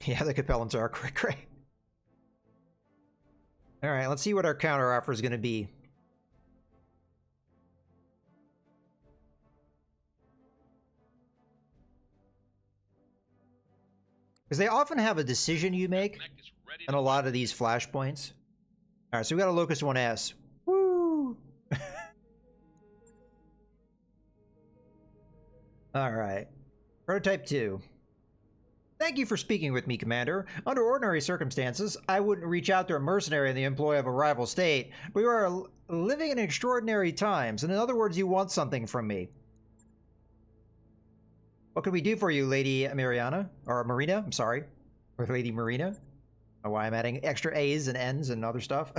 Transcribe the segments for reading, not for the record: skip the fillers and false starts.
Yeah, the Capellans are great. All right, let's see what our counter offer is going to be. Because they often have a decision you make in a lot of these flashpoints. All right, so we got a Locust 1S. Woo! All right. Prototype 2. Thank you for speaking with me, Commander. Under ordinary circumstances, I wouldn't reach out to a mercenary in the employ of a rival state, but you are living in extraordinary times, and in other words, you want something from me. What can we do for you, Lady Mariana? Or Marina, I'm sorry. Or Lady Marina. Oh, why I'm adding extra A's and N's and other stuff.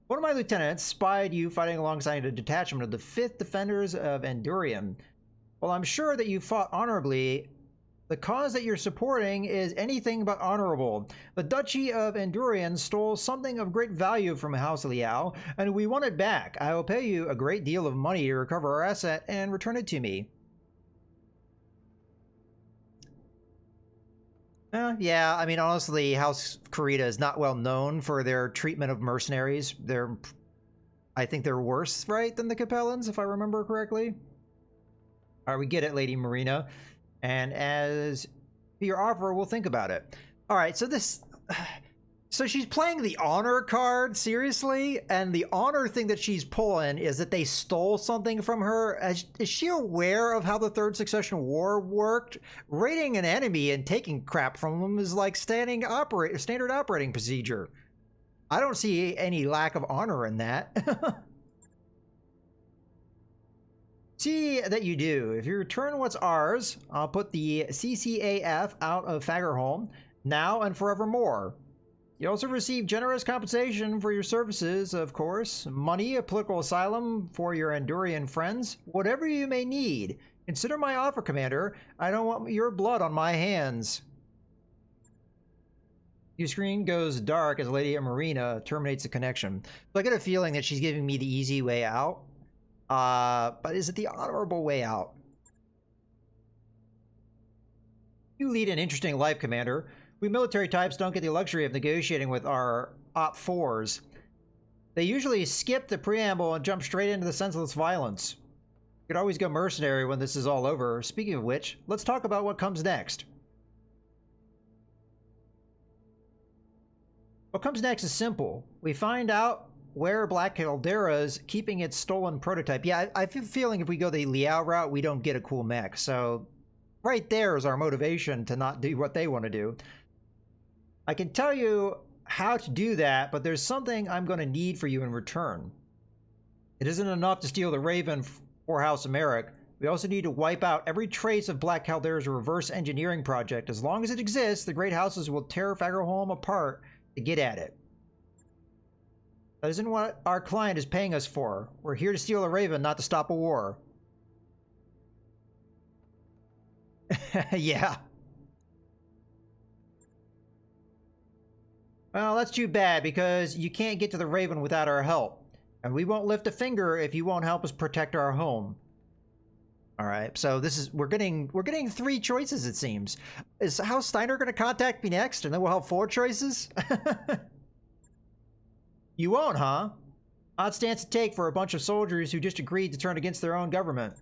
One of my lieutenants spied you fighting alongside a detachment of the 5th Defenders of Endurium. While I'm sure that you fought honorably, the cause that you're supporting is anything but honorable. The Duchy of Endurian stole something of great value from House Liao, and we want it back. I will pay you a great deal of money to recover our asset and return it to me. Yeah, I mean, honestly, House Kurita is not well known for their treatment of mercenaries. I think they're worse, right, than the Capellans, if I remember correctly. All right, we get it, Lady Marina. And as for your offer, we'll think about it. All right, so so she's playing the honor card, seriously? And the honor thing that she's pulling is that they stole something from her. Is she aware of how the Third Succession War worked? Raiding an enemy and taking crap from them is like standard operating procedure. I don't see any lack of honor in that. See that you do. If you return what's ours, I'll put the CCAF out of Fagerholm now and forevermore. You also receive generous compensation for your services, of course. Money, a political asylum for your Endurian friends, whatever you may need. Consider my offer, Commander. I don't want your blood on my hands. Your screen goes dark as Lady Marina terminates the connection. So I get a feeling that she's giving me the easy way out. But is it the honorable way out? You lead an interesting life, Commander. We military types don't get the luxury of negotiating with our Op-4s. They usually skip the preamble and jump straight into the senseless violence. You could always go mercenary when this is all over. Speaking of which, let's talk about what comes next. What comes next is simple. We find out where Black Caldera's keeping its stolen prototype. Yeah, I feel feeling if we go the Liao route, we don't get a cool mech. So right there is our motivation to not do what they want to do. I can tell you how to do that, but there's something I'm going to need for you in return. It isn't enough to steal the Raven for House Americ. We also need to wipe out every trace of Black Caldera's reverse engineering project. As long as it exists, the Great Houses will tear Fagerholm apart to get at it. That isn't what our client is paying us for. We're here to steal a Raven, not to stop a war. Yeah. Well, that's too bad, because you can't get to the Raven without our help. And we won't lift a finger if you won't help us protect our home. Alright, so this is we're getting 3 choices, it seems. Is House Steiner gonna contact me next and then we'll have 4 choices? You won't, huh? Odd stance to take for a bunch of soldiers who just agreed to turn against their own government.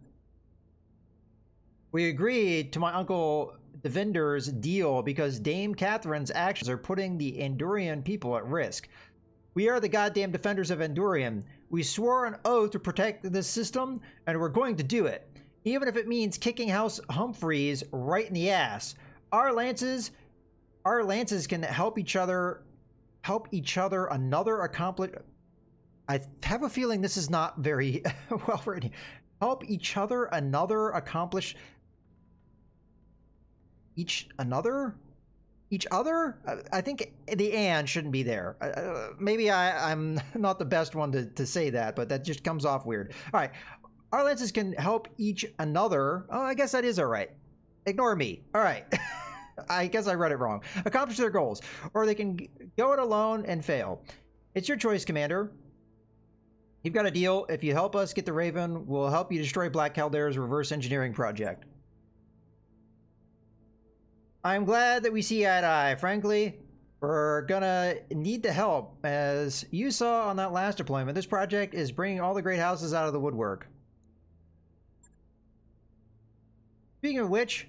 We agreed to my uncle Devinder's deal because Dame Catherine's actions are putting the Endurian people at risk. We are the goddamn defenders of Endurian. We swore an oath to protect this system, and we're going to do it. Even if it means kicking House Humphreys right in the ass. Our lances can help each other another accomplish. I have a feeling this is not very well written. Help each other another accomplish. Each other? I think the and shouldn't be there. Maybe I'm not the best one to say that, but that just comes off weird. All right. Our lances can help each another. Oh, I guess that is all right. Ignore me. All right. I guess I read it wrong. Accomplish their goals. Or they can go it alone and fail. It's your choice, Commander. You've got a deal. If you help us get the Raven, we'll help you destroy Black Caldera's reverse engineering project. I'm glad that we see eye to eye. Frankly, we're gonna need the help. As you saw on that last deployment, this project is bringing all the great houses out of the woodwork. Speaking of which,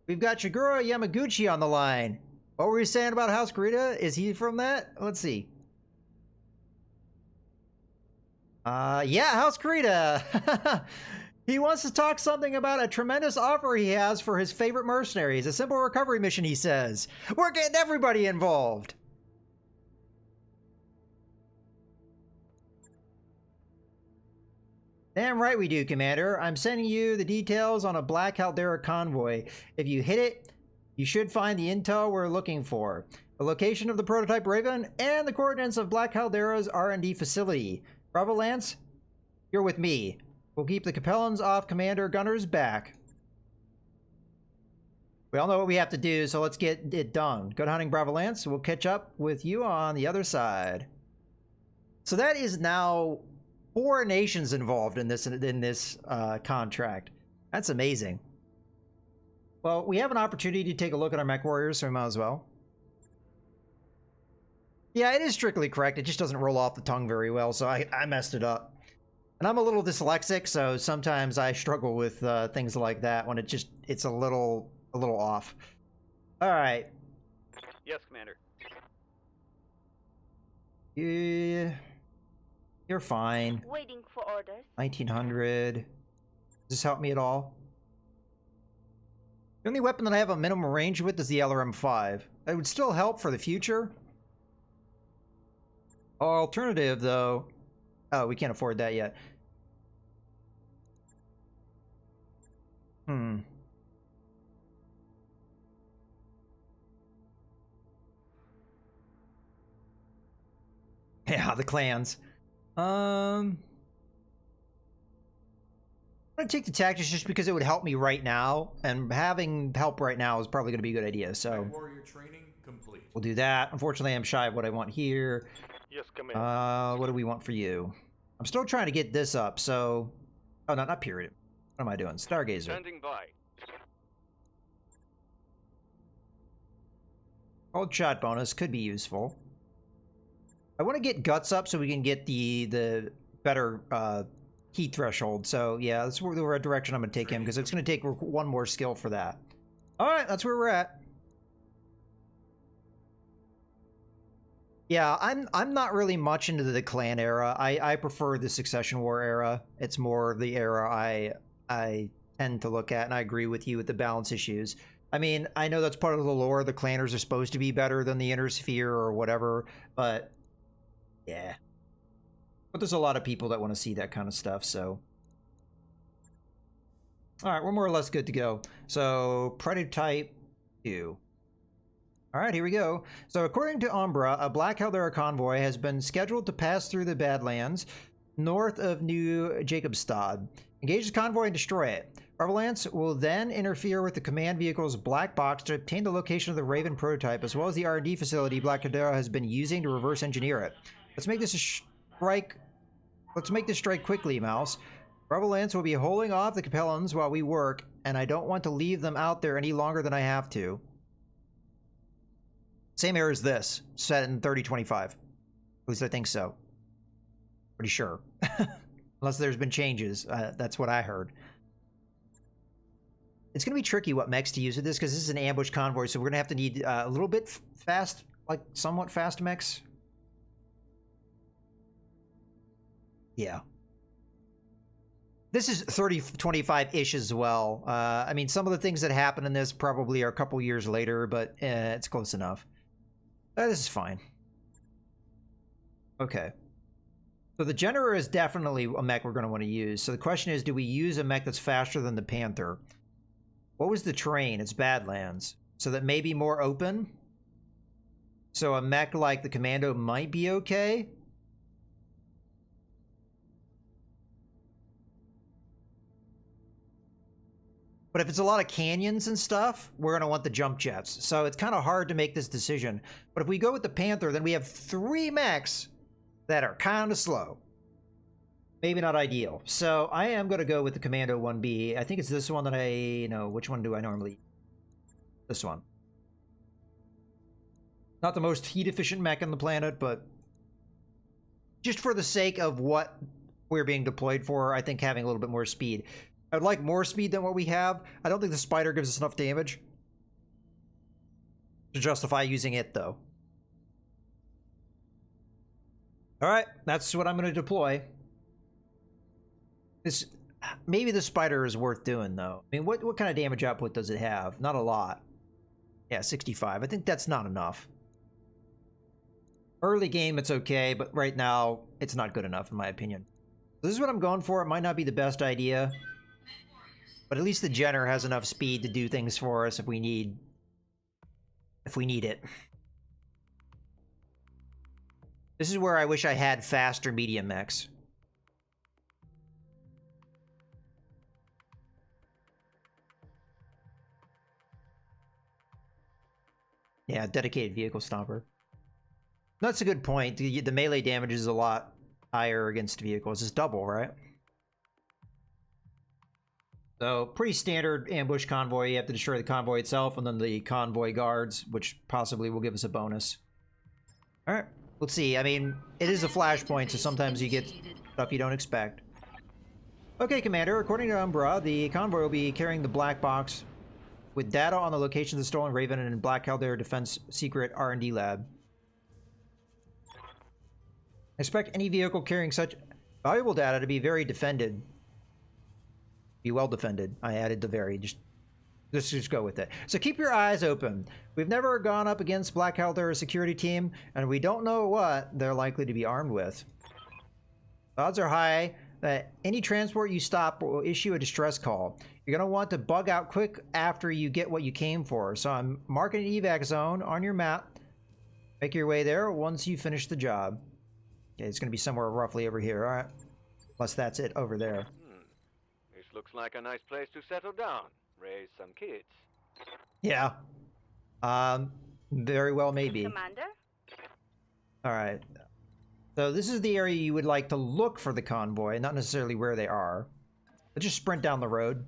we've got Shigeru Yamaguchi on the line. What were you saying about House Kurita? Is he from that? Let's see. Yeah, House Kurita. He wants to talk something about a tremendous offer he has for his favorite mercenaries. A simple recovery mission, he says. We're getting everybody involved. Damn right we do, Commander. I'm sending you the details on a Black Caldera convoy. If you hit it, you should find the intel we're looking for. The location of the prototype Raven and the coordinates of Black Caldera's R&D facility. Bravo Lance, you're with me. We'll keep the Capellans off Commander Gunner's back. We all know what we have to do, so let's get it done. Good hunting, Bravo Lance. We'll catch up with you on the other side. So that is now 4 nations involved in this contract. That's amazing. Well, we have an opportunity to take a look at our mech warriors, so we might as well. Yeah, it is strictly correct. It just doesn't roll off the tongue very well, so I messed it up. And I'm a little dyslexic, so sometimes I struggle with things like that when it's a little off. All right. Yes, Commander. You're fine. Waiting for orders. 1900. Does this help me at all? The only weapon that I have a minimum range with is the LRM-5. That would still help for the future. Alternative, though. Oh, we can't afford that yet. Yeah, the clans. I'm gonna take the tactics just because it would help me right now, and having help right now is probably gonna be a good idea. So warrior training complete. We'll do that. Unfortunately, I'm shy of what I want here. Yes, Commander. What do we want for you? I'm still trying to get this up. So, oh no, not period. What am I doing? Stargazer. Standing by. Old shot bonus could be useful. I want to get guts up so we can get the better heat threshold. So yeah, that's the right direction I'm going to take him, because it's going to take one more skill for that. All right, that's where we're at. Yeah, I'm not really much into the clan era. I prefer the Succession War era. It's more the era I tend to look at, and I agree with you with the balance issues. I mean, I know that's part of the lore. The clanners are supposed to be better than the Inner Sphere or whatever, but yeah. But there's a lot of people that want to see that kind of stuff, so. All right, we're more or less good to go. So, prototype 2. All right, here we go. So, according to Umbra, a Black Caldera convoy has been scheduled to pass through the Badlands north of New Jacobstad. Engage the convoy and destroy it. Avalanche will then interfere with the command vehicle's black box to obtain the location of the Raven prototype, as well as the R&D facility Black Caldera has been using to reverse engineer it. Let's make this a strike. Let's make this strike quickly, Mouse. Avalanche will be holding off the Capellans while we work, and I don't want to leave them out there any longer than I have to. Same era as this, set in 3025. At least I think so. Pretty sure. Unless there's been changes. That's what I heard. It's going to be tricky what mechs to use with this, because this is an ambush convoy, so we're going to have to need a little bit fast, like somewhat fast mechs. Yeah. This is 3025-ish as well. I mean, some of the things that happen in this probably are a couple years later, but it's close enough. This is fine. Okay. So the General is definitely a mech we're going to want to use. So the question is, do we use a mech that's faster than the Panther? What was the terrain? It's Badlands. So that may be more open. So a mech like the Commando might be okay. But if it's a lot of canyons and stuff, we're going to want the jump jets. So it's kind of hard to make this decision. But if we go with the Panther, then we have 3 mechs that are kind of slow. Maybe not ideal. So I am going to go with the Commando 1B. I think it's this one that which one do I normally? This one. Not the most heat-efficient mech on the planet, but just for the sake of what we're being deployed for, I think having a little bit more speed. I'd like more speed than what we have. I don't think the spider gives us enough damage to justify using it, though. Alright, that's what I'm going to deploy. Maybe the spider is worth doing, though. I mean, what kind of damage output does it have? Not a lot. Yeah, 65. I think that's not enough. Early game, it's okay, but right now, it's not good enough, in my opinion. This is what I'm going for. It might not be the best idea, but at least the Jenner has enough speed to do things for us if we need it. This is where I wish I had faster medium mechs. Yeah, dedicated vehicle stomper. That's a good point. The melee damage is a lot higher against vehicles. It's double, right? So, pretty standard ambush convoy. You have to destroy the convoy itself and then the convoy guards, which possibly will give us a bonus. Alright, let's see. I mean, it is a flashpoint, so sometimes you get stuff you don't expect. Okay, Commander. According to Umbra, the convoy will be carrying the black box with data on the location of the stolen Raven and Black Caldera Defense Secret R&D Lab. I expect any vehicle carrying such valuable data to be very defended. Be well defended. I added the very. Let's just go with it. So keep your eyes open. We've never gone up against Black Caldera's security team, and we don't know what they're likely to be armed with. Odds are high that any transport you stop will issue a distress call. You're going to want to bug out quick after you get what you came for. So I'm marking an evac zone on your map. Make your way there once you finish the job. Okay, it's going to be somewhere roughly over here, alright? Unless that's it over there. This looks like a nice place to settle down. Raise some kids. Yeah. Very well maybe. Commander? Alright. So this is the area you would like to look for the convoy, not necessarily where they are. But just sprint down the road.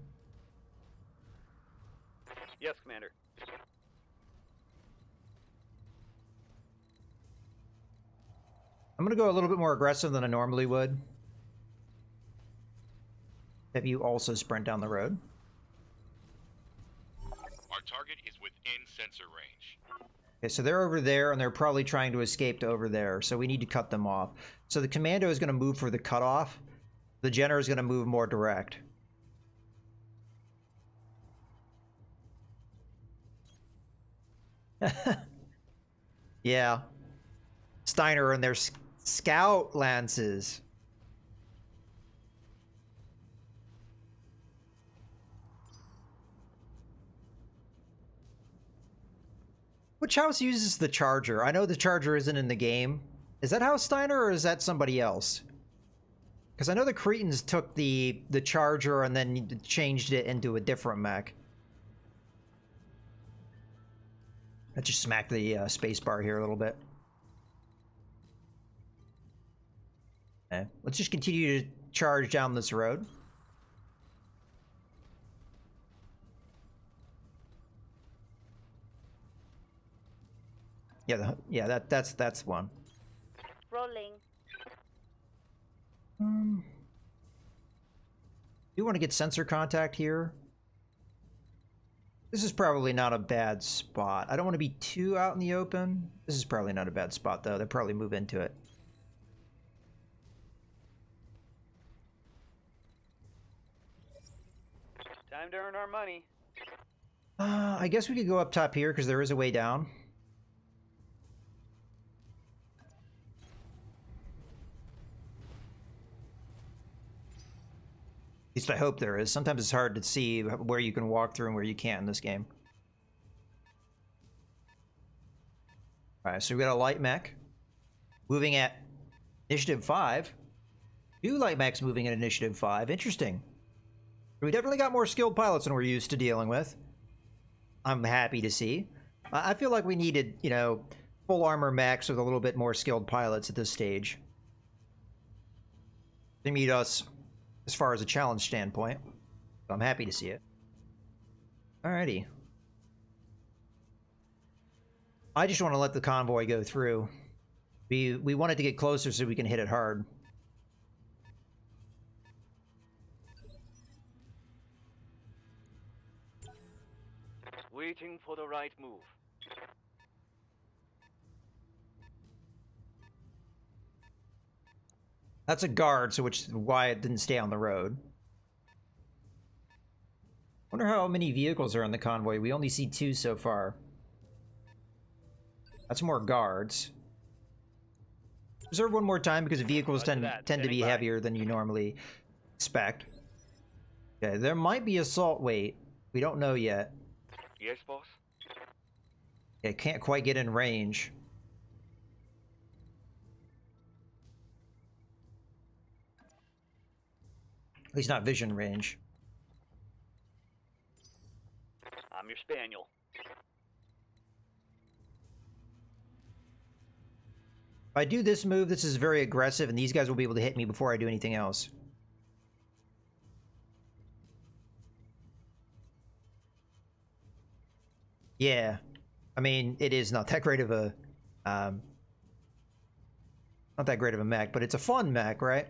Yes, Commander. I'm going to go a little bit more aggressive than I normally would. Have you also sprint down the road? Our target is within sensor range. Okay, so they're over there, and they're probably trying to escape to over there, so we need to cut them off. So the commando is going to move for the cutoff. The Jenner is going to move more direct. Yeah. Steiner and their scout lances. Which house uses the charger? I know the charger isn't in the game. Is that House Steiner or is that somebody else? Because I know the Cretans took the charger and then changed it into a different mech. I just smacked the spacebar here a little bit. Okay, let's just continue to charge down this road. Yeah, that's one. Rolling. You want to get sensor contact here? This is probably not a bad spot. I don't want to be too out in the open. This is probably not a bad spot, though. They'll probably move into it. Time to earn our money. I guess we could go up top here, because there is a way down. At least I hope there is. Sometimes it's hard to see where you can walk through and where you can't in this game. Alright, so we got a light mech. Moving at Initiative 5. 2 light mechs moving at Initiative 5. Interesting. We definitely got more skilled pilots than we're used to dealing with. I'm happy to see. I feel like we needed, you know, full armor mechs with a little bit more skilled pilots at this stage. They meet us as far as a challenge standpoint. So I'm happy to see it. Alrighty. I just want to let the convoy go through. We want it to get closer so we can hit it hard. Waiting for the right move. That's a guard, so which is why it didn't stay on the road. Wonder how many vehicles are in the convoy. We only see 2 so far. That's more guards. Reserve one more time because vehicles tend to be heavier than you normally expect. Okay, there might be assault weight. We don't know yet. Yes, boss? Okay, can't quite get in range. At least not vision range. I'm your spaniel. If I do this move, this is very aggressive, and these guys will be able to hit me before I do anything else. Yeah. I mean, it is not that great of a... not that great of a mech, but it's a fun mech, right?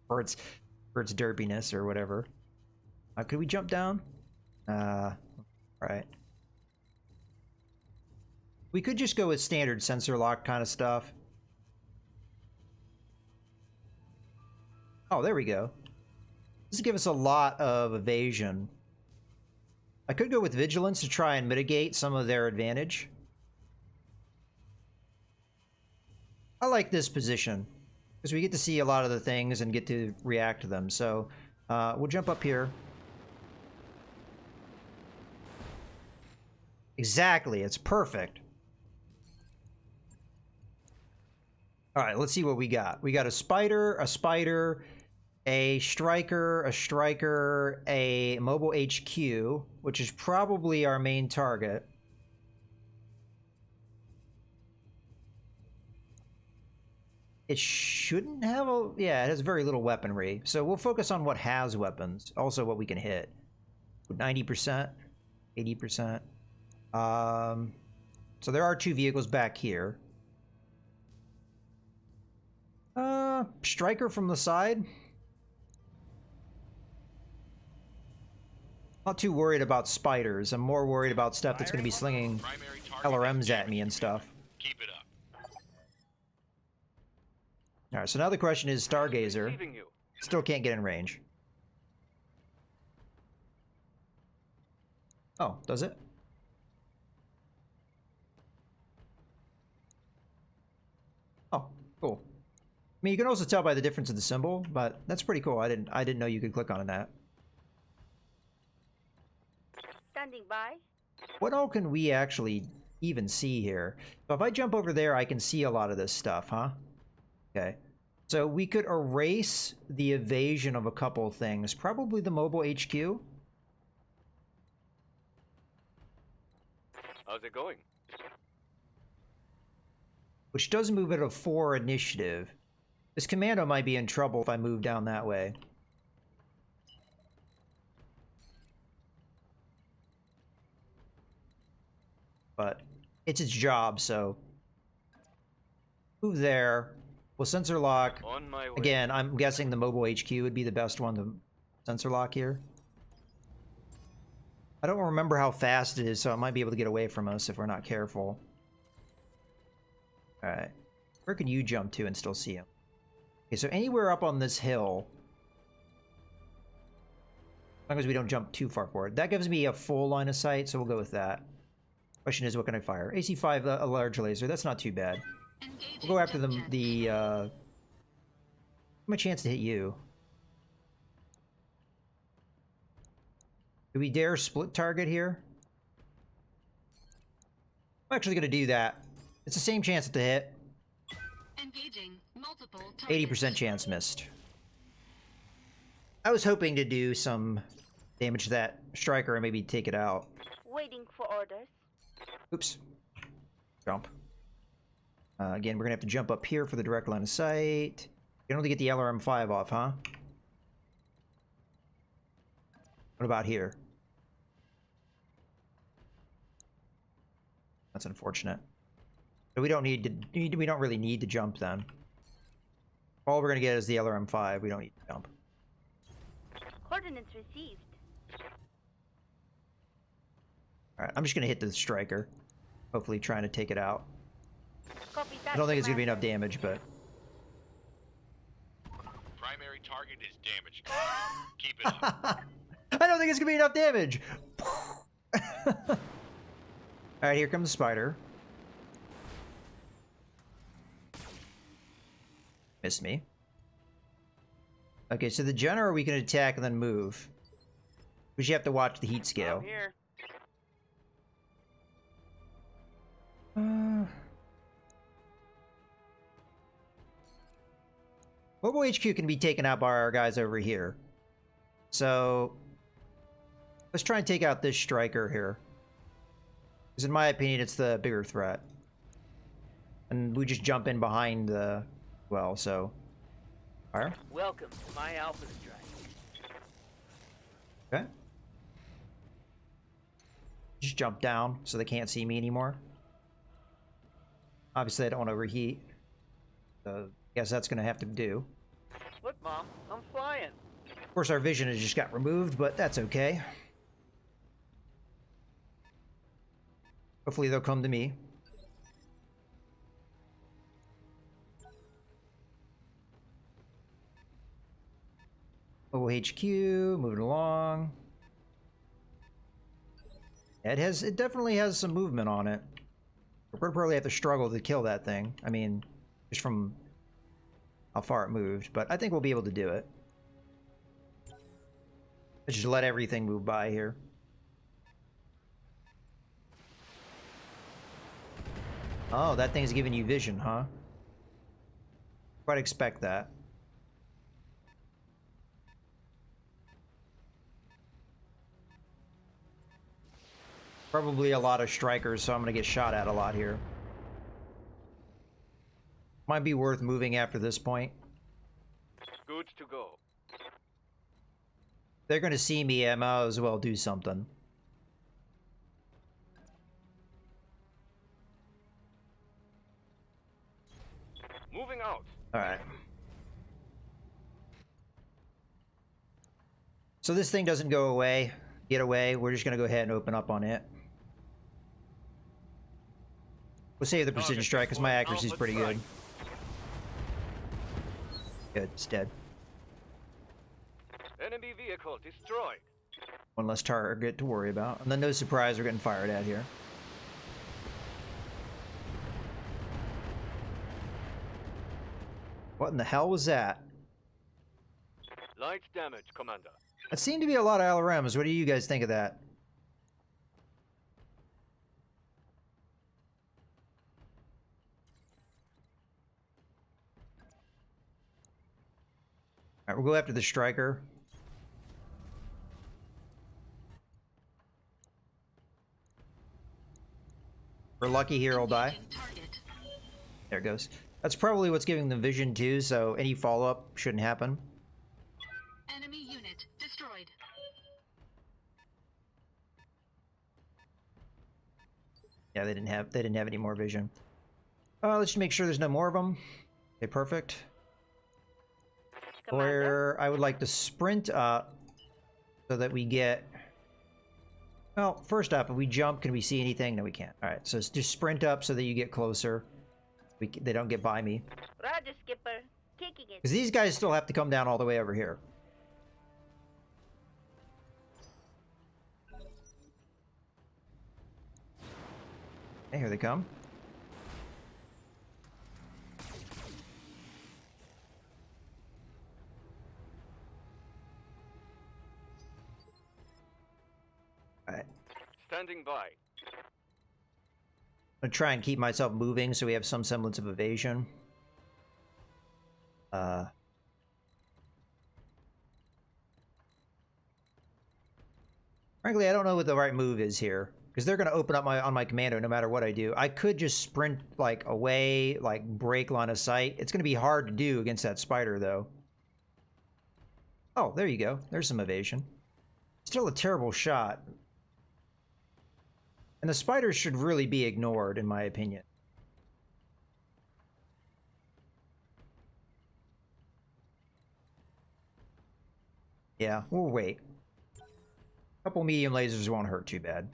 for its derpiness or whatever. Could we jump down? Right. We could just go with standard sensor lock kind of stuff. Oh, there we go. This will give us a lot of evasion. I could go with vigilance to try and mitigate some of their advantage. I like this position because we get to see a lot of the things and get to react to them. So we'll jump up here. Exactly, it's perfect. All right, let's see what we got. We got a spider, a striker, a mobile HQ, which is probably our main target. It shouldn't have a... yeah, it has very little weaponry. So we'll focus on what has weapons. Also what we can hit. 90%, 80%. So there are 2 vehicles back here. Striker from the side. Not too worried about spiders. I'm more worried about stuff that's going to be slinging LRMs at me and stuff. Keep it up. Alright, so now the question is Stargazer. Still can't get in range. Oh, does it? Oh, cool. I mean, you can also tell by the difference in the symbol, but that's pretty cool. I didn't know you could click on that. Standing by. What all can we actually even see here? So if I jump over there, I can see a lot of this stuff, huh? Okay. So we could erase the evasion of a couple of things. Probably the mobile HQ. How's it going? Which does move at a 4 initiative. This commando might be in trouble if I move down that way. But it's its job, so... move there. We'll sensor lock. On my way. Again, I'm guessing the mobile HQ would be the best one to sensor lock here. I don't remember how fast it is, so it might be able to get away from us if we're not careful. Alright. Where can you jump to and still see him? Okay, so anywhere up on this hill, as long as we don't jump too far forward. That gives me a full line of sight, so we'll go with that. Question is, what can I fire? AC-5, a large laser. That's not too bad. We'll go after the my chance to hit you. Do we dare split target here? I'm actually going to do that. It's the same chance to hit. Engaging multiple 80% chance missed. I was hoping to do some damage to that striker and maybe take it out. Waiting for orders. Oops. Jump. Again, we're going to have to jump up here for the direct line of sight. You can only get the LRM-5 off, huh? What about here? That's unfortunate. So we don't really need to jump then. All we're gonna get is the LRM-5. We don't need to jump. Coordinates received. All right, I'm just gonna hit the striker. Hopefully trying to take it out. Copy that. I don't think it's gonna be enough Commander. damage, but Primary target is damaged. Keep it up. I don't think it's gonna be enough damage. All right, here comes the spider. Missed me. Okay, so the general we can attack and then move. But you have to watch the heat scale. I'm here. Mobile HQ can be taken out by our guys over here. So let's try and take out this striker here. Because in my opinion, it's the bigger threat. And we just jump in behind the... well, so... Fire. Welcome to my Alpha Strike. Okay. Just jump down so they can't see me anymore. Obviously, I don't want to overheat. So, guess that's going to have to do. Look, Mom, I'm flying. Of course, our vision has just got removed, but that's okay. Hopefully, they'll come to me. OHQ, moving along. It definitely has some movement on it. We're gonna probably have to struggle to kill that thing. I mean, just from how far it moved, but I think we'll be able to do it. Let's just let everything move by here. Oh, that thing's giving you vision, huh? Quite expect that. Probably a lot of strikers, so I'm gonna get shot at a lot here. Might be worth moving after this point. Good to go. They're gonna see me, I might as well do something. Moving out. Alright. So this thing doesn't go away, get away. We're just gonna go ahead and open up on it. We'll save the precision strike because my accuracy is pretty good. Good, it's dead. Enemy vehicle destroyed. One less target to worry about. And then no surprise we're getting fired at here. What in the hell was that? Light damage, Commander. That seemed to be a lot of LRMs. What do you guys think of that? Alright, we'll go after the striker. We're lucky here, he'll die. There it goes. That's probably what's giving them vision too, so any follow-up shouldn't happen. Enemy unit destroyed. Yeah, they didn't have any more vision. Let's just make sure there's no more of them. Okay, perfect. Commander. Where I would like to sprint up so that we get... Well, first up, if we jump, can we see anything? No, we can't. All right, so just sprint up so that you get closer. They don't get by me. Roger, Skipper. Kicking it. Because these guys still have to come down all the way over here. Okay, here they come. Alright. Standing by. I'm gonna try and keep myself moving so we have some semblance of evasion. Frankly, I don't know what the right move is here. Because they're gonna open up on my commando no matter what I do. I could just sprint like away, like break line of sight. It's gonna be hard to do against that spider though. Oh, there you go. There's some evasion. Still a terrible shot. And the spiders should really be ignored, in my opinion. Yeah, we'll wait. A couple medium lasers won't hurt too bad.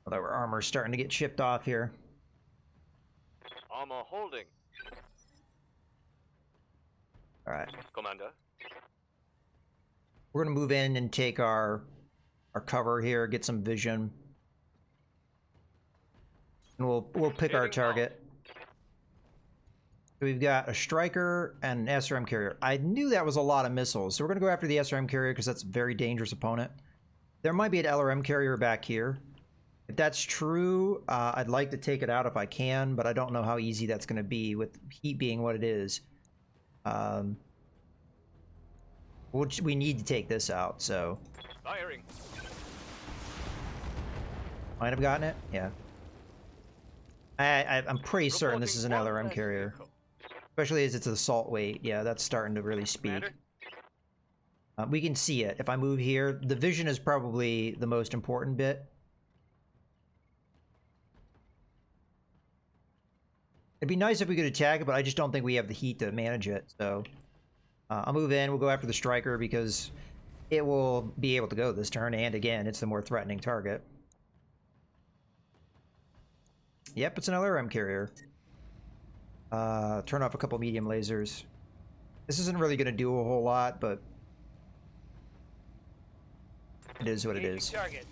Although our armor's starting to get chipped off here. Armor holding. Alright. Commander. We're gonna move in and take our cover here, get some vision. And we'll pick our target. So we've got a striker and an SRM carrier. I knew that was a lot of missiles, so we're gonna go after the SRM carrier because that's a very dangerous opponent. There might be an LRM carrier back here. If that's true, I'd like to take it out if I can, but I don't know how easy that's gonna be with heat being what it is. We need to take this out, so... Firing. Might have gotten it? Yeah. I'm pretty certain this is an LRM carrier. Especially as it's assault weight. Yeah, that's starting to really speak. We can see it. If I move here, the vision is probably the most important bit. It'd be nice if we could attack it, but I just don't think we have the heat to manage it, so... I'll move in, we'll go after the striker because it will be able to go this turn, and again, it's the more threatening target. Yep, it's an LRM carrier. Turn off a couple medium lasers. This isn't really going to do a whole lot, but it is what it is. Target.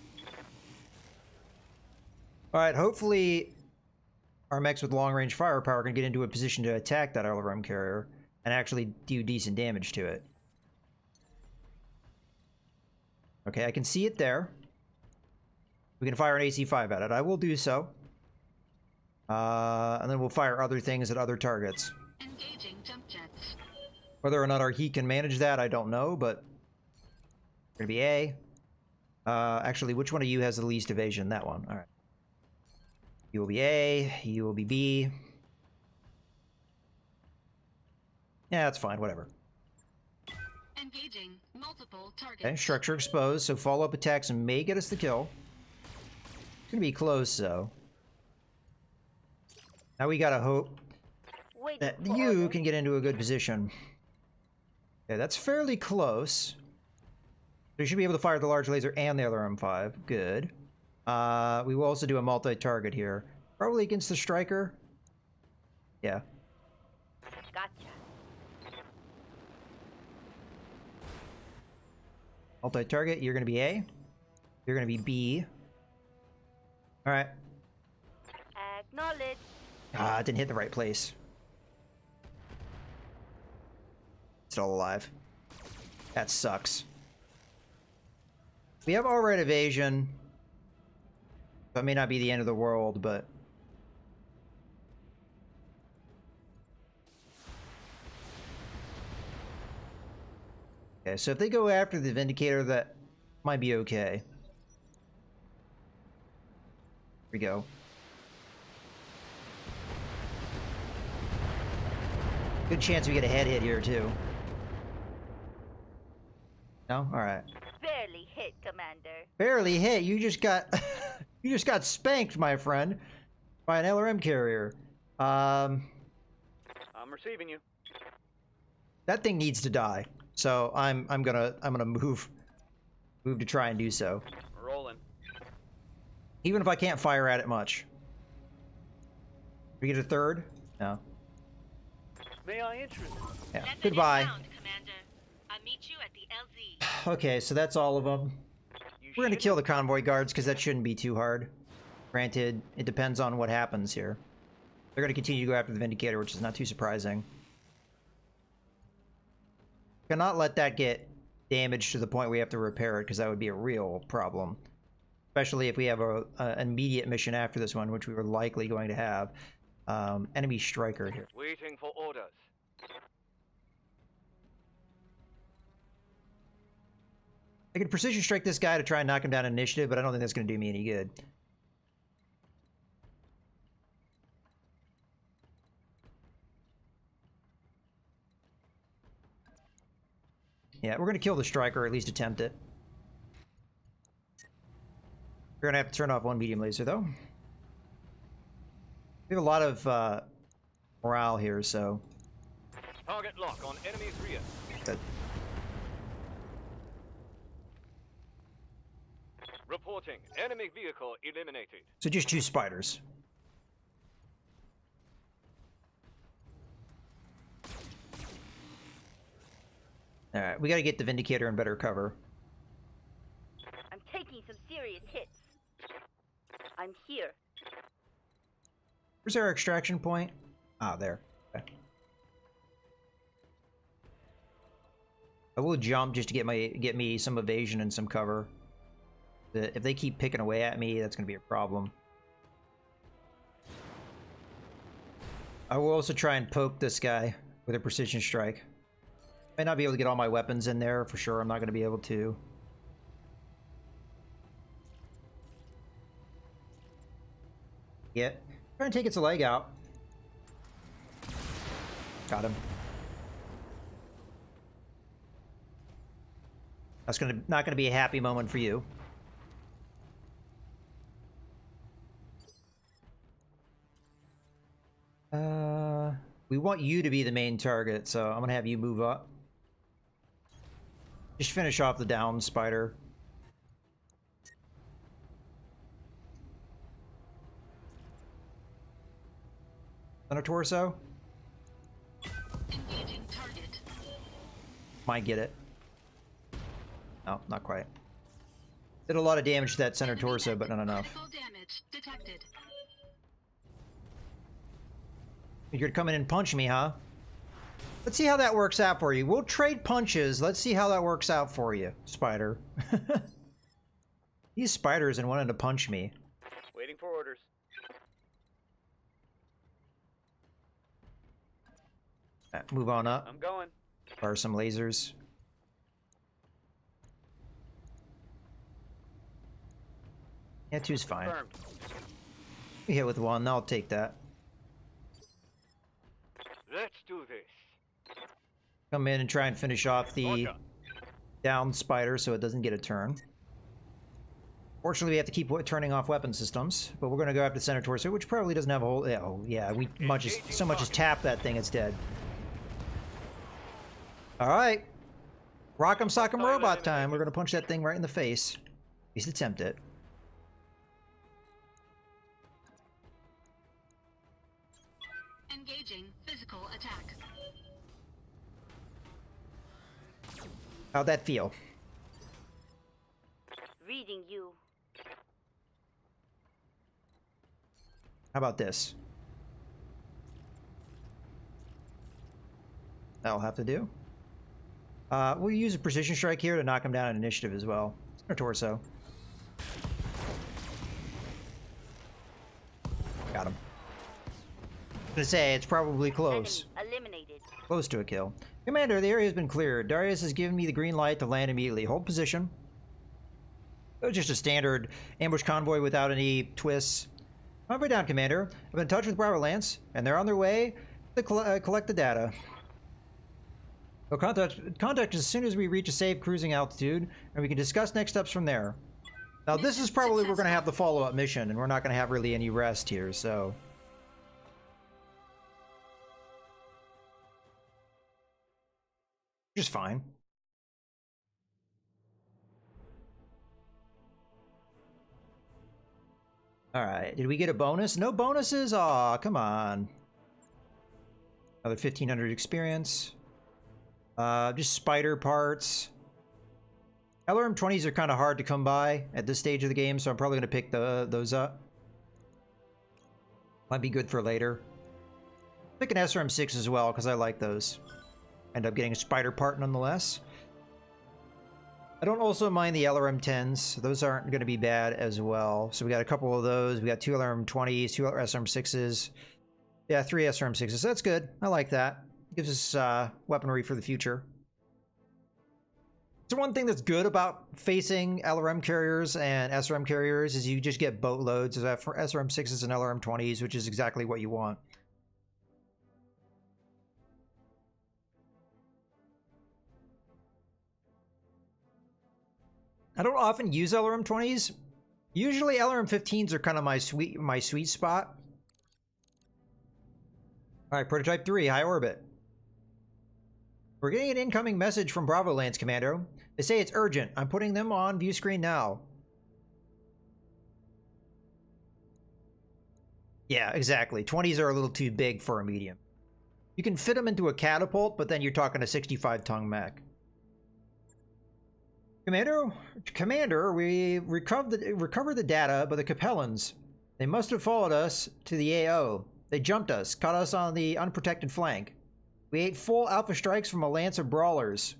Alright, hopefully our mechs with long-range firepower can get into a position to attack that LRM carrier and actually do decent damage to it. Okay, I can see it there. We can fire an AC-5 at it. I will do so. And then we'll fire other things at other targets. Engaging jump jets. Whether or not our heat can manage that, I don't know, but... Gonna be A. Actually, which one of you has the least evasion? That one. Alright. You will be A, you will be B. Yeah, that's fine, whatever. Engaging multiple targets. Okay, structure exposed, so follow-up attacks may get us the kill. It's gonna be close, though. Now we gotta hope that you can get into a good position. Okay, that's fairly close. We should be able to fire the large laser and the other M5. Good. We will also do a multi-target here. Probably against the striker. Yeah. Gotcha. Multi-target, you're gonna be A. You're gonna be B. Alright. Acknowledge. Ah, it didn't hit the right place. Still alive. That sucks. We have all-right evasion. That may not be the end of the world, but... Okay, so if they go after the Vindicator, that might be okay. Here we go. Good chance we get a head hit here, too. No? Alright. Barely hit, Commander. Barely hit? You just got... you just got spanked, my friend. By an LRM carrier. I'm receiving you. That thing needs to die. So I'm gonna move to try and do so. Rolling. Even if I can't fire at it much. We get a third? No. May I interest? Yeah. Goodbye. Commander. I'll meet you at the LZ. Okay, so that's all of them. We're gonna kill the convoy guards because that shouldn't be too hard. Granted, it depends on what happens here. They're gonna continue to go after the Vindicator, which is not too surprising. Cannot let that get damaged to the point we have to repair it, because that would be a real problem. Especially if we have an immediate mission after this one, which we were likely going to have. Enemy striker here. Waiting for orders. I could precision strike this guy to try and knock him down in initiative, but I don't think that's going to do me any good. Yeah, we're gonna kill the striker, or at least attempt it. We're gonna have to turn off one medium laser, though. We have a lot of morale here, so... Target lock on enemy's rear. Good. Reporting. Enemy vehicle eliminated. So just 2 spiders. Alright, we gotta get the Vindicator in better cover. I'm taking some serious hits. I'm here. Where's our extraction point? Ah, there. Okay. I will jump just to get me some evasion and some cover. If they keep picking away at me, that's gonna be a problem. I will also try and poke this guy with a precision strike. Might not be able to get all my weapons in there for sure. I'm not gonna be able to. Yeah, trying to take its leg out. Got him. That's not gonna be a happy moment for you. We want you to be the main target, so I'm gonna have you move up. Just finish off the down spider. On a torso? Engaging target. Might get it. No, not quite. Did a lot of damage to that center torso, but not enough. Damage detected. You're gonna come in and punch me, huh? Let's see how that works out for you. We'll trade punches. Let's see how that works out for you, spider. These spiders and wanted to punch me. Waiting for orders. Move on up. I'm going. Fire some lasers. Yeah, 2's fine. Confirmed. We hit with 1. I'll take that. Let's do this. Come in and try and finish off the down spider so it doesn't get a turn. Fortunately, we have to keep turning off weapon systems, but we're going to go after the center torso, which probably doesn't have a whole... Oh, yeah, we so much as tap that thing, it's dead. Alright. Rock'em sock'em robot time. We're going to punch that thing right in the face. At least attempt it. Engaging physical attack. How'd that feel? Reading you. How about this? That'll have to do. We'll use a precision strike here to knock him down in initiative as well. Center torso. Got him. I was gonna say, it's probably close. Enemy eliminated. Close to a kill. Commander, the area has been cleared. Darius has given me the green light to land immediately. Hold position. It was just a standard ambush convoy without any twists. Convoy down, Commander. I've been in touch with Bravo Lance, and they're on their way to collect the data. They'll contact us as soon as we reach a safe cruising altitude, and we can discuss next steps from there. Now, this is probably we're going to have the follow-up mission, and we're not going to have really any rest here, so... Just fine. Alright, did we get a bonus? No bonuses? Aw, come on. Another 1,500 experience. Just spider parts. LRM-20s are kind of hard to come by at this stage of the game, so I'm probably going to pick those up. Might be good for later. Pick an SRM-6 as well, because I like those. End up getting a spider part nonetheless. I don't also mind the LRM-10s. Those aren't going to be bad as well. So we got a couple of those. We got 2 LRM-20s, 2 SRM-6s. Yeah, 3 SRM-6s. That's good. I like that. Gives us weaponry for the future. So one thing that's good about facing LRM carriers and SRM carriers is you just get boatloads of SRM-6s and LRM-20s, which is exactly what you want. I don't often use LRM-20s. Usually LRM-15s are kind of my sweet spot. All right, prototype 3, high orbit. We're getting an incoming message from Bravo Lance Commando. They say it's urgent. I'm putting them on view screen now. Yeah, exactly. 20s are a little too big for a medium. You can fit them into a catapult, but then you're talking a 65-ton mech. Commander, we recovered the data, but the Capellans, they must have followed us to the AO. They jumped us, caught us on the unprotected flank. We ate full alpha strikes from a lance of brawlers.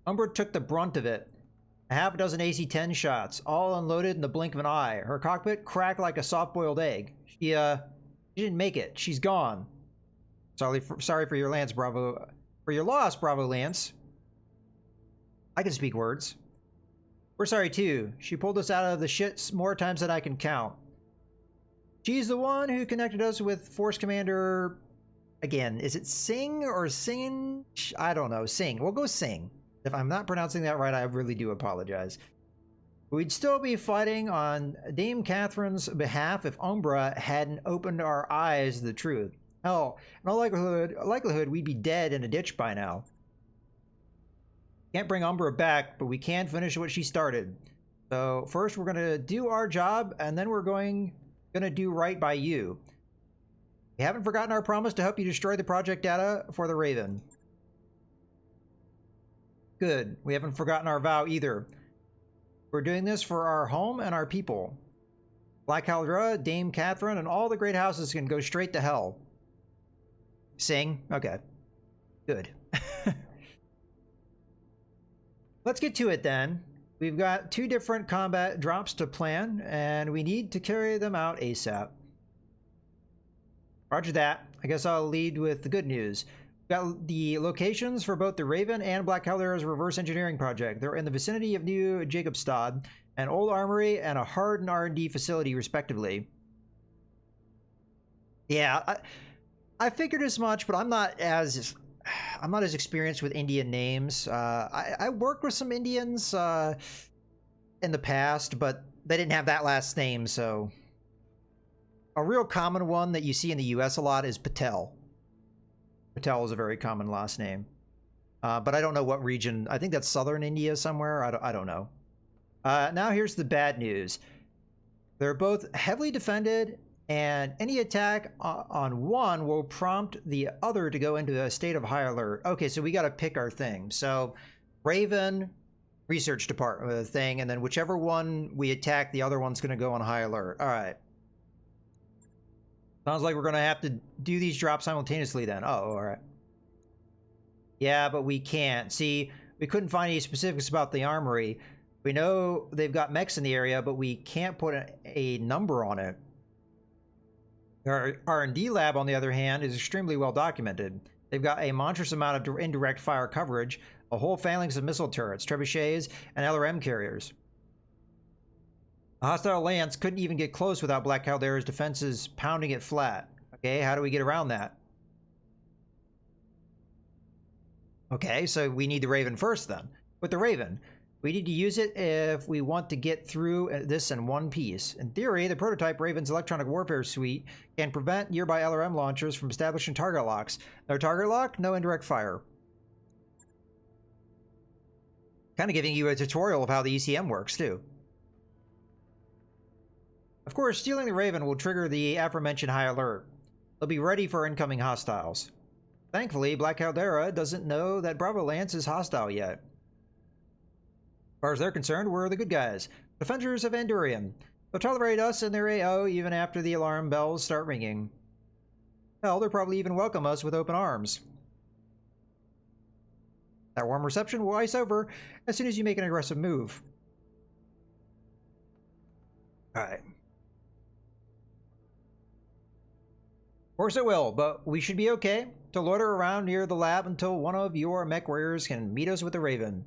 Umbra took the brunt of it. A half dozen AC-10 shots, all unloaded in the blink of an eye. Her cockpit cracked like a soft-boiled egg. She didn't make it. She's gone. Sorry for your loss, Bravo Lance. I can speak words. We're sorry too. She pulled us out of the shits more times than I can count. She's the one who connected us with Force Commander... Again, is it Singh or Singh? I don't know. Singh. We'll go Singh. If I'm not pronouncing that right, I really do apologize. We'd still be fighting on Dame Catherine's behalf if Umbra hadn't opened our eyes to the truth. Hell, in all likelihood, we'd be dead in a ditch by now. Can't bring Umbra back, but we can finish what she started. So first we're going to do our job, and then we're going to do right by you. We haven't forgotten our promise to help you destroy the project data for the Raven. Good. We haven't forgotten our vow either. We're doing this for our home and our people. Black Caldera, Dame Catherine, and all the great houses can go straight to hell. Sing? Okay. Good. Let's get to it then. We've got 2 different combat drops to plan, and we need to carry them out ASAP. Roger that. I guess I'll lead with the good news. We've got the locations for both the Raven and Black Caldera's reverse engineering project. They're in the vicinity of New Jacobstad, an old armory, and a hardened R&D facility, respectively. Yeah, I figured as much, but I'm not as experienced with Indian names. I worked with some Indians in the past, but they didn't have that last name, so... A real common one that you see in the US a lot is Patel. Patel is a very common last name. But I don't know what region. I think that's southern India somewhere. I don't know. Now here's the bad news. They're both heavily defended, and any attack on one will prompt the other to go into a state of high alert. Okay, so we got to pick our thing. So Raven, research department thing, and then whichever one we attack, the other one's going to go on high alert. All right. Sounds like we're going to have to do these drops simultaneously then. Oh, all right. Yeah, but we can't. See, we couldn't find any specifics about the armory. We know they've got mechs in the area, but we can't put a number on it. Our R&D lab, on the other hand, is extremely well documented. They've got a monstrous amount of indirect fire coverage, a whole phalanx of missile turrets, trebuchets, and LRM carriers. A hostile lance couldn't even get close without Black Caldera's defenses pounding it flat. Okay, how do we get around that? Okay, so we need the Raven first then. With the Raven, we need to use it if we want to get through this in one piece. In theory, the prototype Raven's electronic warfare suite can prevent nearby LRM launchers from establishing target locks. No target lock, no indirect fire. Kind of giving you a tutorial of how the ECM works, too. Of course, stealing the Raven will trigger the aforementioned high alert. They'll be ready for incoming hostiles. Thankfully, Black Caldera doesn't know that Bravo Lance is hostile yet. As far as they're concerned, we're the good guys. Defenders of Andurian. They'll tolerate us and their AO even after the alarm bells start ringing. Hell, they'll probably even welcome us with open arms. That warm reception will ice over as soon as you make an aggressive move. Alright. Of course it will, but we should be okay to loiter around near the lab until one of your mech warriors can meet us with the Raven.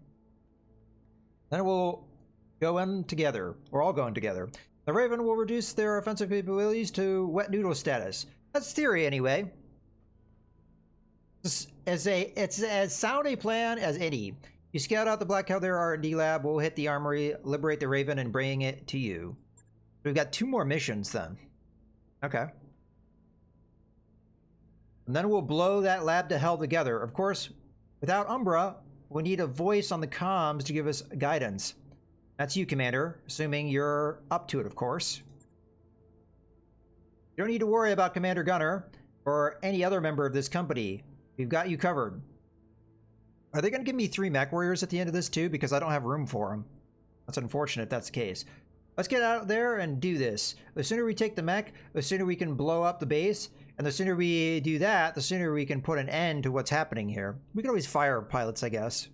Then we'll go in together. We're all going together. The Raven will reduce their offensive capabilities to wet noodle status. That's theory It's as sound a plan as any. You scout out the Black Hell there R&D lab. We'll hit the armory, liberate the Raven, and bring it to you. We've got 2 more missions then. Okay. And then we'll blow that lab to hell together. Of course, without Umbra, we need a voice on the comms to give us guidance. That's you, Commander, assuming you're up to it, of course. You don't need to worry about Commander Gunner or any other member of this company. We've got you covered. Are they going to give me 3 mech warriors at the end of this too? Because I don't have room for them. That's unfortunate if that's the case. Let's get out there and do this. The sooner we take the mech, the sooner we can blow up the base. And the sooner we do that, the sooner we can put an end to what's happening here. We can always fire pilots, I guess.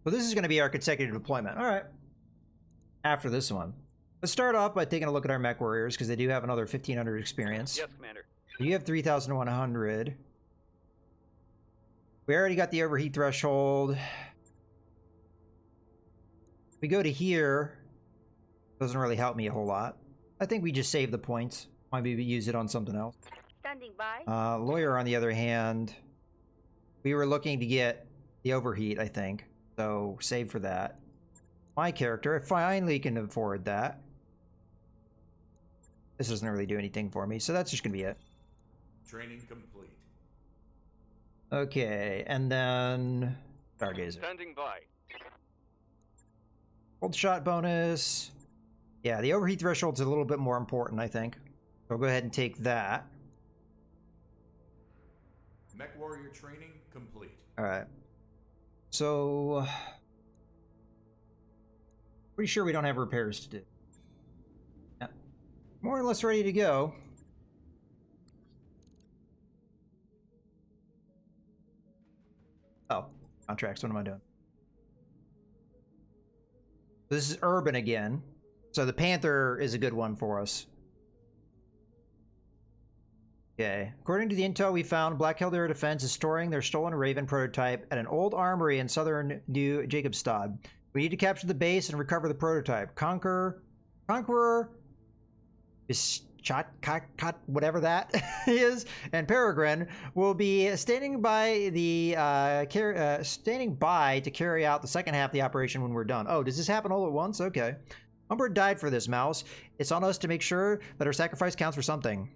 So this is going to be our consecutive deployment. All right. After this one. Let's start off by taking a look at our mech warriors, because they do have another 1,500 experience. Yes, Commander. You have 3,100. We already got the overheat threshold. We go to here. Doesn't really help me a whole lot. I think we just save the points. Maybe we use it on something else. Standing by. Lawyer, on the other hand, we were looking to get the overheat, I think. So save for that. My character, I finally can afford that. This doesn't really do anything for me, so that's just gonna be it. Training complete. Okay, and then Stargazer. Standing by. Hold shot bonus. Yeah, the overheat threshold's a little bit more important, I think. So I'll go ahead and take that. Mech warrior training complete. Alright. So... pretty sure we don't have repairs to do. Yeah. More or less ready to go. Oh, contracts, what am I doing? This is urban again. So the Panther is a good one for us. Okay. According to the intel we found, Black Hell Air Defense is storing their stolen Raven prototype at an old armory in southern New Jacobstad. We need to capture the base and recover the prototype. Conqueror, whatever that is, and Peregrine will be standing by to carry out the second half of the operation when we're done. Oh, does this happen all at once? Okay. Umber died for this, Mouse. It's on us to make sure that our sacrifice counts for something.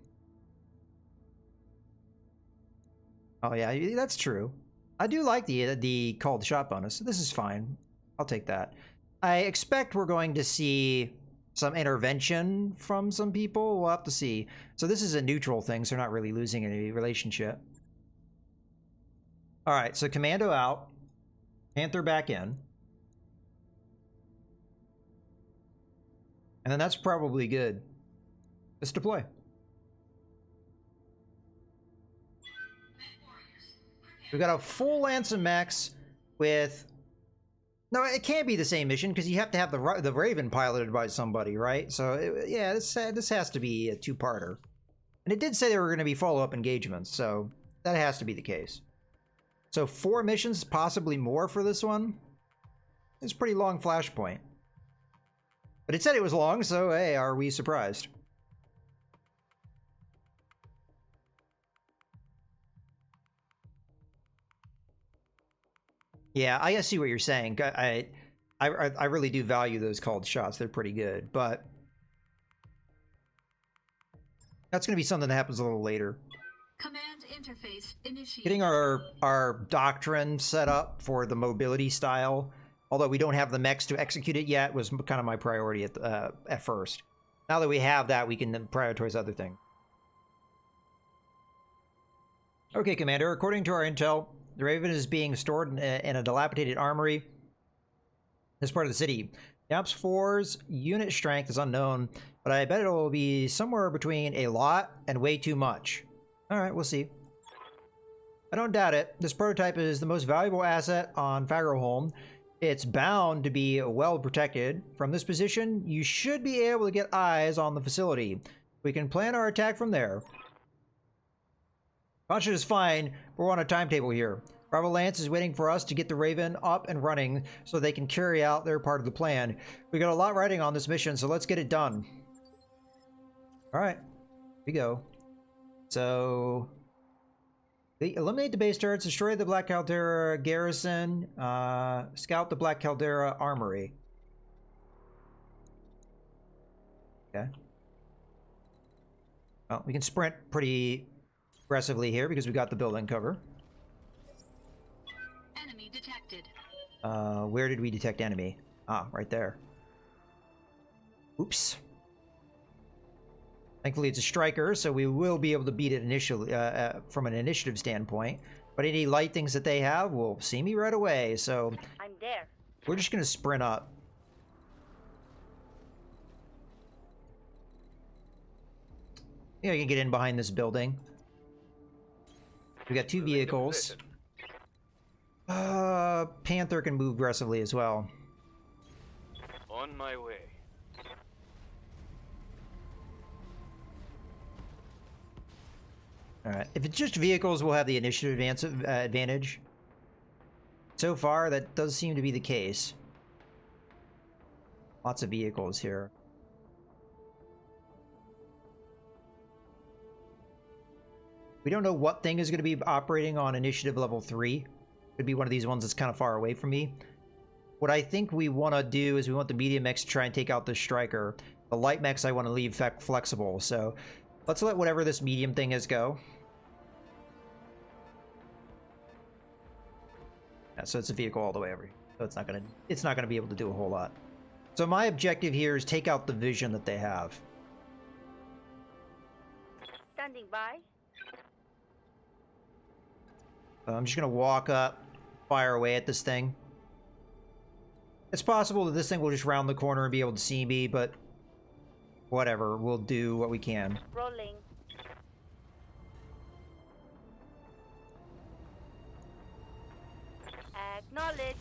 Oh yeah, that's true. I do like the called shot bonus. This is fine. I'll take that. I expect we're going to see some intervention from some people. We'll have to see. So this is a neutral thing, so we're not really losing any relationship. All right, so Commando out. Panther back in. And then that's probably good. Let's deploy. We've got a full lance of mechs with... No, it can't be the same mission because you have to have the Raven piloted by somebody, right? So, yeah, this has to be a two-parter. And it did say there were going to be follow-up engagements, so that has to be the case. So 4 missions, possibly more for this one. It's a pretty long flashpoint. But it said it was long, so hey, are we surprised? Yeah, I see what you're saying. I really do value those called shots. They're pretty good, but that's going to be something that happens a little later. Command interface initiated. Getting our doctrine set up for the mobility style, although we don't have the mechs to execute it yet, was kind of my priority at first. Now that we have that, we can then prioritize other things. Okay, Commander. According to our intel, the Raven is being stored in a dilapidated armory. This part of the city. The Ops 4's unit strength is unknown, but I bet it will be somewhere between a lot and way too much. Alright, we'll see. I don't doubt it. This prototype is the most valuable asset on Fagerholm. It's bound to be well protected. From this position, you should be able to get eyes on the facility. We can plan our attack from there. Caution is fine, but we're on a timetable here. Bravo Lance is waiting for us to get the Raven up and running so they can carry out their part of the plan. We got a lot riding on this mission, so let's get it done. Alright, here we go. So, They eliminate the base turrets, destroy the Black Caldera garrison, scout the Black Caldera armory. Okay. Well, we can sprint pretty aggressively here because we got the building cover. Enemy detected. Where did we detect enemy? Ah, right there. Oops. Thankfully, it's a striker, so we will be able to beat it initially from an initiative standpoint. But any light things that they have will see me right away, so I'm there. we're just going to sprint up. Yeah, I can get in behind this building. We got 2 vehicles. Panther can move aggressively as well. On my way. Alright, if it's just vehicles, we'll have the initiative advantage. So far, that does seem to be the case. Lots of vehicles here. We don't know what thing is going to be operating on initiative level 3. Could be one of these ones that's kind of far away from me. What I think we want to do is we want the medium mechs to try and take out the striker. The light mechs I want to leave flexible, so let's let whatever this medium thing is go. Yeah, so it's a vehicle all the way over here. So it's not gonna be able to do a whole lot. So my objective here is take out the vision that they have. Standing by. I'm just gonna walk up, fire away at this thing. It's possible that this thing will just round the corner and be able to see me, but whatever, we'll do what we can. Rolling. Acknowledged.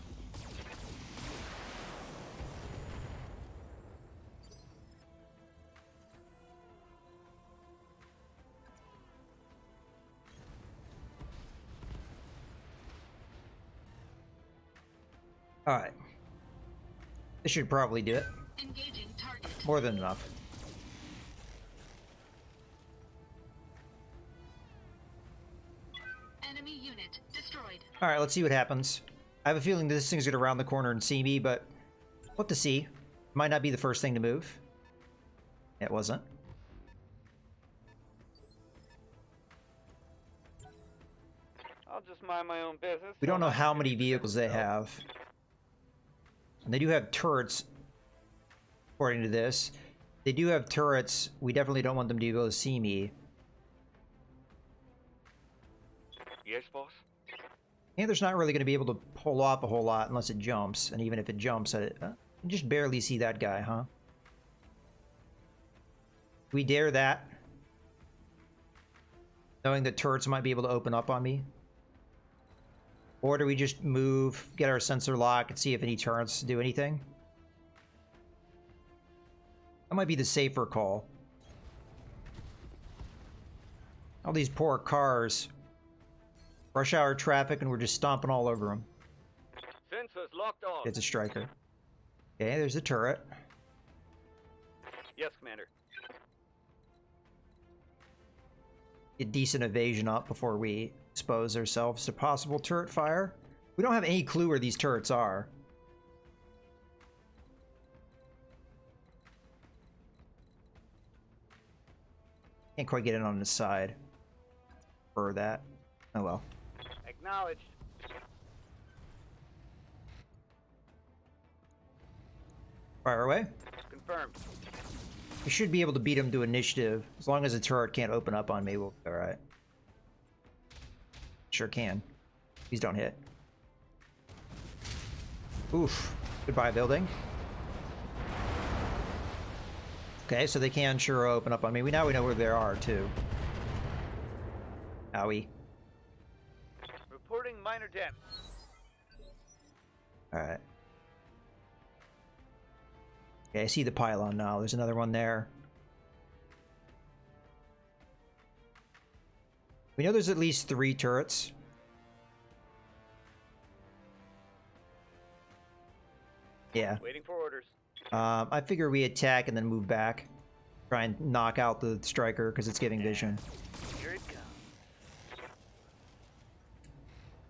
Alright. This should probably do it. Engaging target. More than enough. Enemy unit destroyed. Alright, let's see what happens. I have a feeling this thing's gonna round the corner and see me, but what to see. Might not be the first thing to move. It wasn't. I'll just mind my own business. We don't know how many vehicles they have. And they do have turrets, according to this. They do have turrets. We definitely don't want them to be able to see me. Yes, boss? Panther's not really going to be able to pull off a whole lot unless it jumps. And even if it jumps, I can just barely see that guy, huh? We dare that? Knowing that turrets might be able to open up on me? Or do we just move, get our sensor lock, and see if any turrets do anything? That might be the safer call. All these poor cars. Rush hour traffic, and we're just stomping all over them. Sensors locked on. It's a striker. Okay, there's the turret. Yes, Commander. Get decent evasion up before we expose ourselves to possible turret fire. We don't have any clue where these turrets are. Can't quite get in on the side. For that. Oh well. Acknowledged. Fire away. Confirmed. We should be able to beat him to initiative. As long as the turret can't open up on me, we'll be alright. Sure can. Please don't hit. Oof. Goodbye, building. Okay, so they can sure open up on me. Now we know where they are, too. Owie. Reporting minor dent. Alright. Okay, I see the pylon now. There's another one there. We know there's at least 3 turrets. Yeah. Waiting for orders. I figure we attack and then move back. Try and knock out the striker because it's giving vision. Here it comes.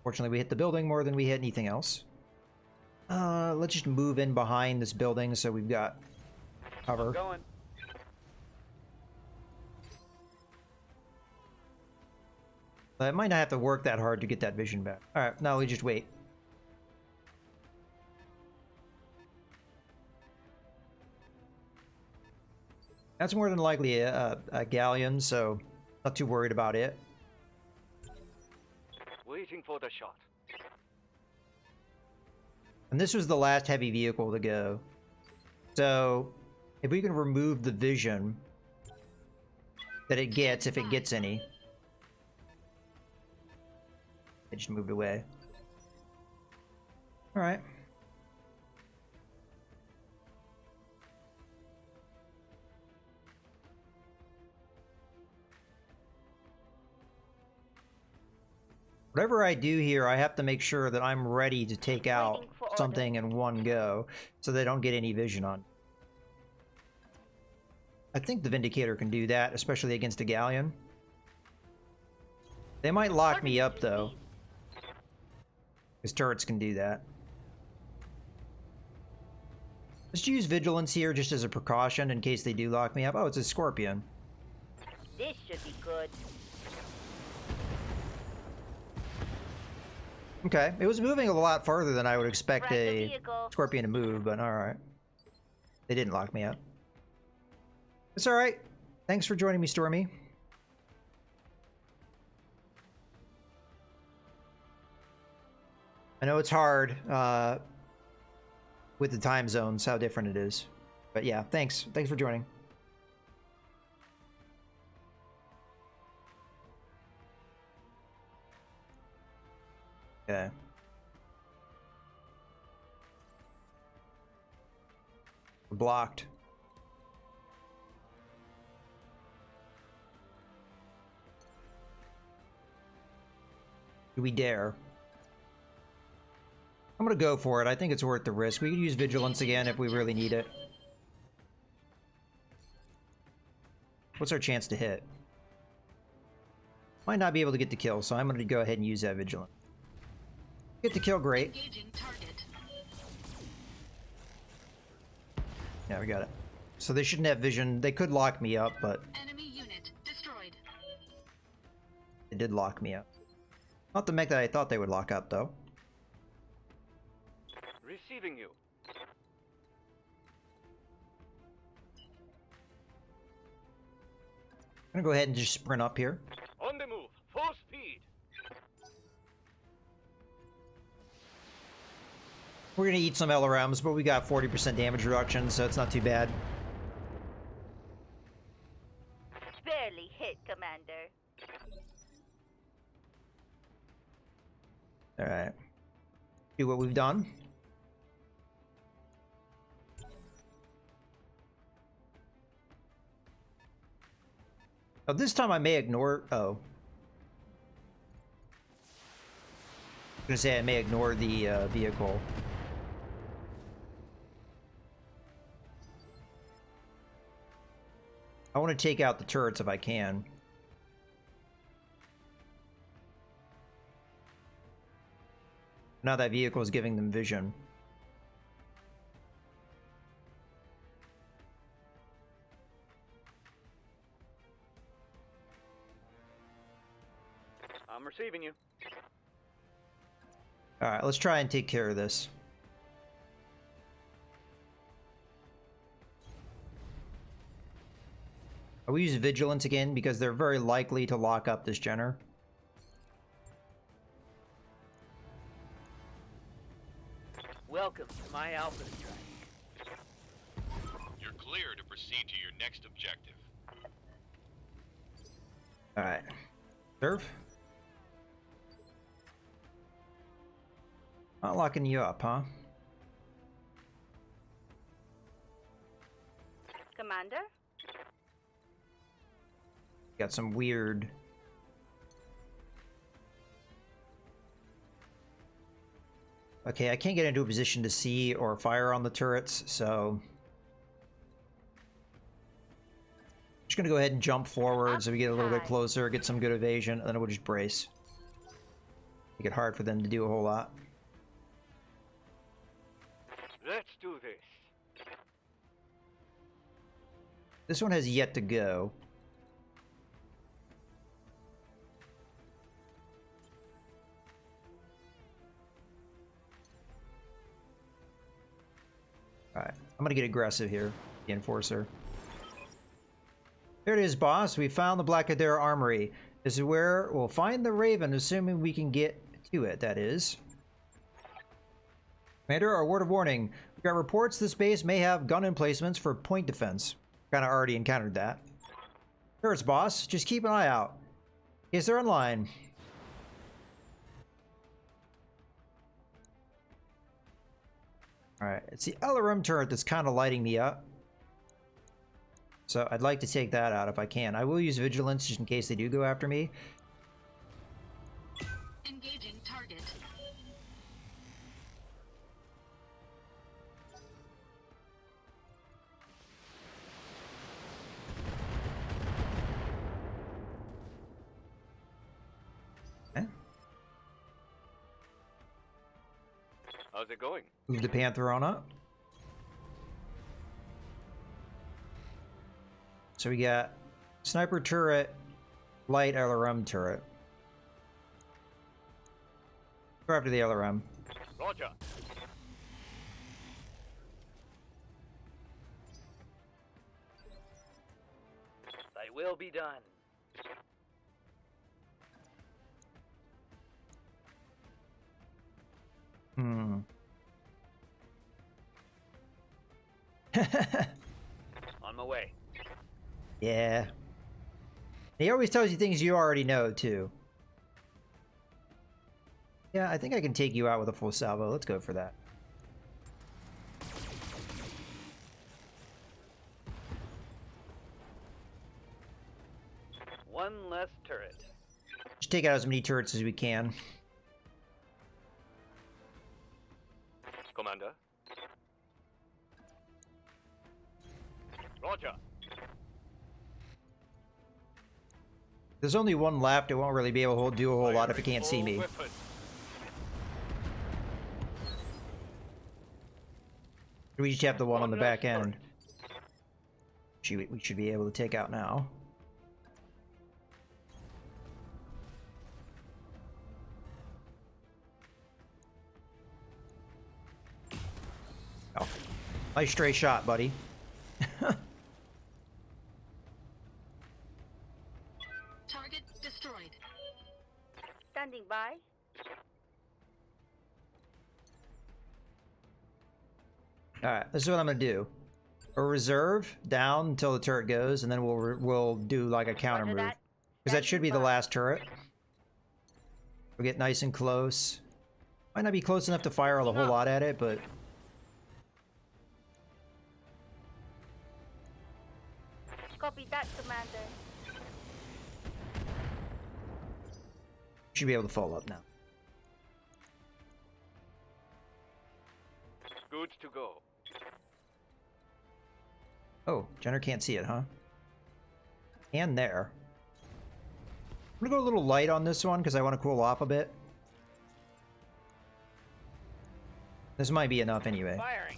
Fortunately, we hit the building more than we hit anything else. Let's just move in behind this building so we've got cover. Going. I might not have to work that hard to get that vision back. Alright, now we just wait. That's more than likely a galleon, so not too worried about it. Waiting for the shot. And this was the last heavy vehicle to go. So, if we can remove the vision that it gets, if it gets any. It just moved away. Alright. Whatever I do here, I have to make sure that I'm ready to take out something in one go, so they don't get any vision on. I think the Vindicator can do that, especially against a galleon. They might lock me up, though. Because turrets can do that. Let's use Vigilance here just as a precaution in case they do lock me up. Oh, it's a Scorpion. This should be good. Okay, it was moving a lot farther than I would expect Frag the a vehicle. Scorpion to move, but alright. They didn't lock me up. It's alright. Thanks for joining me, Stormy. I know it's hard with the time zones, how different it is. But yeah, thanks. Thanks for joining. Okay. We're blocked. Do we dare? I'm gonna go for it. I think it's worth the risk. We could use Vigilance again if we really need it. What's our chance to hit? Might not be able to get the kill, so I'm gonna go ahead and use that Vigilance. Get the kill, great. Engaging target. Yeah, we got it. So they shouldn't have vision. They could lock me up, but Enemy unit destroyed. they did lock me up. Not the mech that I thought they would lock up, though. Receiving you. I'm gonna go ahead and just sprint up here. On the move. Full speed. We're gonna eat some LRMs, but we got 40% damage reduction, so it's not too bad. Barely hit, Commander. Alright. Do what we've done. Oh, this time I may ignore... Oh. I was gonna say I may ignore the vehicle. I want to take out the turrets if I can. Now that vehicle is giving them vision. I'm receiving you. Alright, let's try and take care of this. We use Vigilance again because they're very likely to lock up this Jenner. Welcome to my Alpha strike. You're clear to proceed to your next objective. Alright. Serve. Not locking you up, huh? Commander? Got some weird... Okay, I can't get into a position to see or fire on the turrets, so... Just gonna go ahead and jump forward so we get a little bit closer, get some good evasion, and then we'll just brace. make it hard for them to do a whole lot. Let's do this. This one has yet to go. Alright, I'm gonna get aggressive here, the Enforcer. There it is, boss. We found the Black Adara Armory. This is where we'll find the Raven, assuming we can get to it, that is. Commander, our word of warning. We got reports this base may have gun emplacements for point defense. Kind of already encountered that. There it's, boss. Just keep an eye out. In case they're online. Alright, it's the LRM turret that's kind of lighting me up. So I'd like to take that out if I can. I will use Vigilance just in case they do go after me. Engaging target. Okay. How's it going? Move the Panther on up. So we got sniper turret, light LRM turret. Go after the LRM. Roger. They will be done. Hmm. On my way. Yeah. He always tells you things you already know, too. Yeah, I think I can take you out with a full salvo. Let's go for that. One less turret. Just take out as many turrets as we can. Commander. Roger. There's only one left. It won't really be able to do a whole lot if it can't see me. Weapon. We just have the one on the One less back end. We should be able to take out now. Oh. Nice stray shot, buddy. Target destroyed. Standing by. Alright, this is what I'm gonna do. A reserve down until the turret goes, and then we'll do like a counter Roger move. that. Because that should be the Standing by. last turret. We'll get nice and close. Might not be close enough to fire a whole lot at it, but... Copy that, Commander. should be able to follow up now. Good to go. Oh, Jenner can't see it, huh? And there. I'm gonna go a little light on this one because I want to cool off a bit. This might be enough anyway. Firing.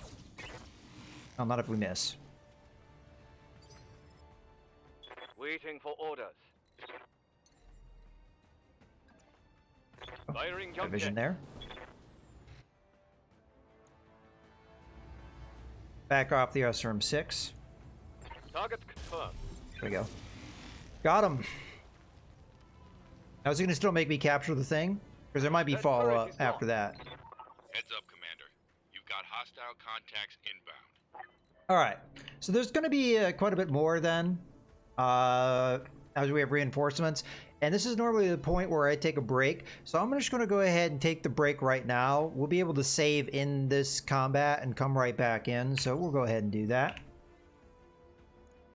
Oh, not if we miss. Waiting for orders. Firing Got a jump vision jet. there. Back off the SRM-6. Target confirmed. There we go. Got him. Now, is it gonna still make me capture the thing? Because there might be That follow-up turret is after that. Heads up, Commander. You've got hostile contacts inbound. Alright, so there's going to be quite a bit more then, as we have reinforcements. And this is normally the point where I take a break. So I'm just going to go ahead and take the break right now. We'll be able to save in this combat and come right back in. So we'll go ahead and do that.